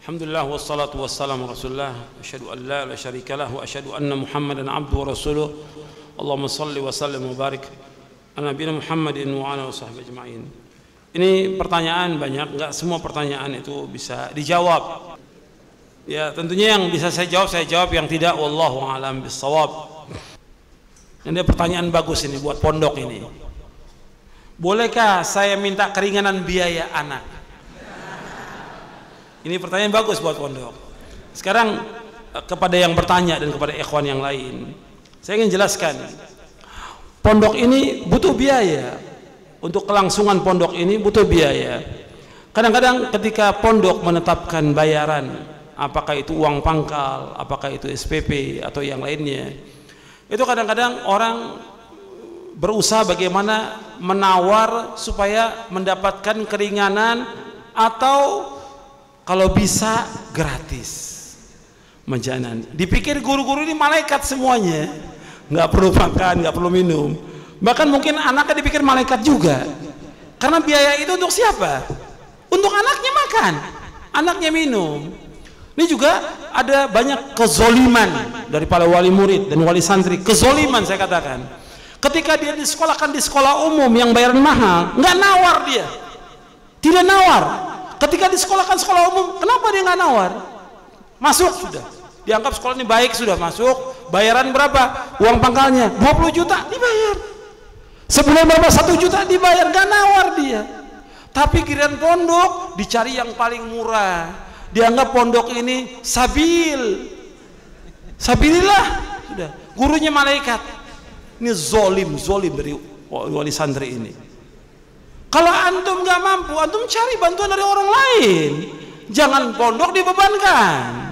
Alhamdulillah wassalatu wassalamu rasulullah asyhadu an la ilaha syarika lah wa asyhadu anna Muhammadan abduhu wa rasuluh. Allahumma salli wa sallim wa barik ala nabiyina Muhammadin wa ala washabihi ajma'in. Ini pertanyaan banyak, enggak semua pertanyaan itu bisa dijawab. Ya, tentunya yang bisa saya jawab, yang tidak wallahu a'lam bissawab. Ini pertanyaan bagus ini buat pondok ini. Bolehkah saya minta keringanan biaya anak? Ini pertanyaan bagus buat pondok. Sekarang kepada yang bertanya dan kepada ikhwan yang lain, saya ingin jelaskan. Pondok ini butuh biaya. Untuk kelangsungan pondok ini butuh biaya. Kadang-kadang ketika pondok menetapkan bayaran, apakah itu uang pangkal, apakah itu SPP atau yang lainnya, itu kadang-kadang orang berusaha bagaimana menawar supaya mendapatkan keringanan atau kalau bisa gratis menjanan. Dipikir guru-guru ini malaikat semuanya, nggak perlu makan, nggak perlu minum, bahkan mungkin anaknya dipikir malaikat juga, karena biaya itu untuk siapa? Untuk anaknya makan, anaknya minum. Ini juga ada banyak kezoliman dari para wali murid dan wali santri. Kezoliman saya katakan, ketika dia disekolahkan di sekolah umum yang bayaran mahal, nggak nawar dia, tidak nawar. Ketika disekolahkan sekolah umum, kenapa dia nggak nawar? Masuk sudah, dianggap sekolah ini baik, sudah masuk. Bayaran berapa? Uang pangkalnya 20 juta dibayar. Sebulan berapa? 1 juta dibayar, nggak nawar dia. Tapi giliran pondok dicari yang paling murah. Dianggap pondok ini sabilillah, sudah. Gurunya malaikat. Ini zolim dari wali santri ini. Kalau antum nggak mampu, antum cari bantuan dari orang lain. Jangan pondok dibebankan.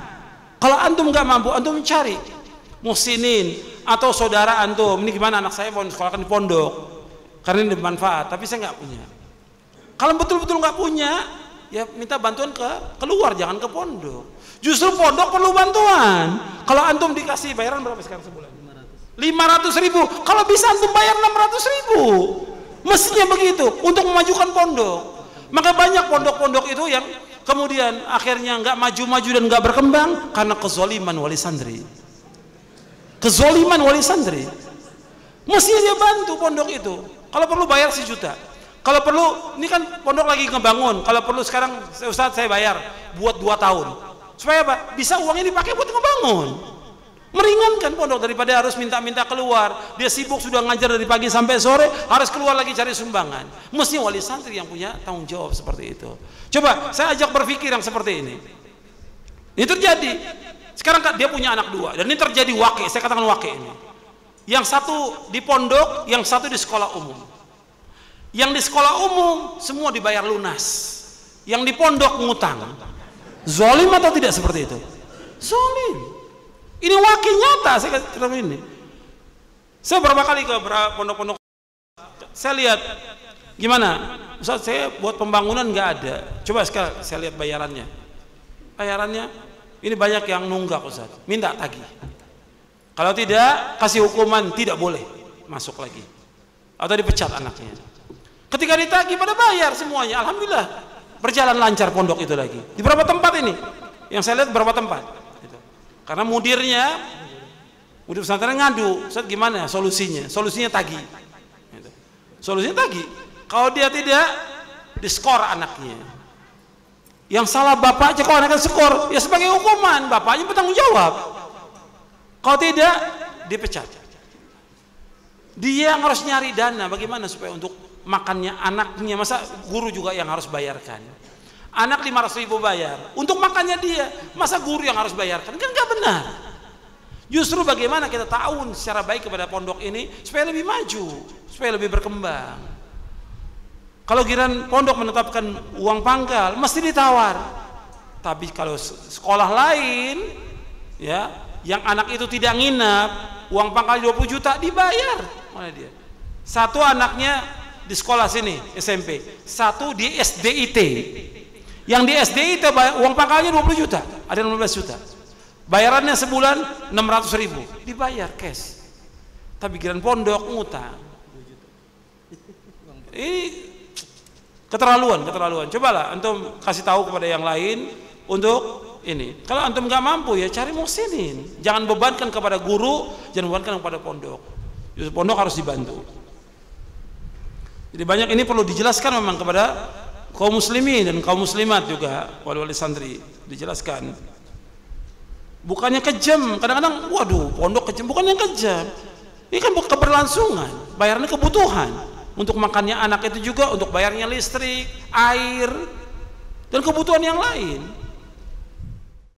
Kalau antum nggak mampu, antum cari muhsinin atau saudara antum. Ini gimana, anak saya mau disekolahkan di pondok karena ini bermanfaat, tapi saya nggak punya. Kalau betul-betul nggak punya, ya minta bantuan ke keluar, jangan ke pondok. Justru pondok perlu bantuan. Kalau antum dikasih bayaran berapa sekarang sebulan? 500.000. Kalau bisa antum bayar 600.000. Mestinya begitu untuk memajukan pondok. Maka banyak pondok-pondok itu yang kemudian akhirnya nggak maju-maju dan nggak berkembang karena kezoliman wali santri. Kezoliman wali santri. Mestinya dia bantu pondok itu. Kalau perlu bayar 1 juta. Kalau perlu, ini kan pondok lagi ngebangun. Kalau perlu sekarang Ustaz saya bayar buat 2 tahun. Supaya apa? Bisa uangnya dipakai buat ngebangun. Meringankan pondok daripada harus minta-minta keluar. Dia sibuk sudah ngajar dari pagi sampai sore, harus keluar lagi cari sumbangan. Mesti wali santri yang punya tanggung jawab seperti itu. Coba saya ajak berpikir yang seperti ini. Ini terjadi. Sekarang dia punya anak 2 dan ini terjadi wakil. Saya katakan wakil ini. Yang satu di pondok, yang satu di sekolah umum. Yang di sekolah umum semua dibayar lunas. Yang di pondok ngutang. Zolim atau tidak seperti itu? Zolim. Ini wakil nyata saya katakan ini. Saya berapa kali ke pondok-pondok, saya lihat gimana, Ustaz saya buat pembangunan nggak ada. Coba sekarang saya lihat bayarannya. Bayarannya ini banyak yang nunggak Ustaz, minta tagih. Kalau tidak kasih hukuman, tidak boleh masuk lagi atau dipecat anaknya. Ketika ditagih pada bayar semuanya, alhamdulillah berjalan lancar pondok itu lagi. Di beberapa tempat ini, yang saya lihat beberapa tempat. Karena mudir pesantren ngadu, Ustaz gimana solusinya? Solusinya tagih. Solusinya tagih. Kalau dia tidak, diskor anaknya. Yang salah bapaknya, kalau anaknya skor, ya sebagai hukuman bapaknya bertanggung jawab. Kalau tidak, dipecat. Dia yang harus nyari dana, bagaimana supaya untuk makannya anaknya, masa guru juga yang harus bayarkan? Anak 500.000 bayar untuk makannya dia, masa guru yang harus bayarkan? Kan nggak benar. Justru bagaimana kita tahu secara baik kepada pondok ini supaya lebih maju, supaya lebih berkembang. Kalau giliran pondok menetapkan uang pangkal mesti ditawar. Tapi kalau sekolah lain ya, yang anak itu tidak nginap, uang pangkal 20 juta dibayar. Mana dia? Satu anaknya di sekolah sini SMP, satu di SDIT. Yang di SDIT uang pangkalnya 20 juta, ada 15 juta. Bayarannya sebulan 600.000, dibayar cash. Tapi giliran pondok ngutang. Ini keterlaluan. Cobalah antum kasih tahu kepada yang lain untuk ini. Kalau antum nggak mampu ya cari muhsinin. Jangan bebankan kepada guru, jangan bebankan kepada pondok. Justru pondok harus dibantu. Jadi banyak ini perlu dijelaskan memang kepada kaum muslimin dan kaum muslimat juga, wali-wali santri, dijelaskan. Bukannya kejam, kadang-kadang waduh pondok kejam, bukan yang kejam. Ini kan keberlangsungan, bayarnya kebutuhan. Untuk makannya anak itu juga, untuk bayarnya listrik, air, dan kebutuhan yang lain.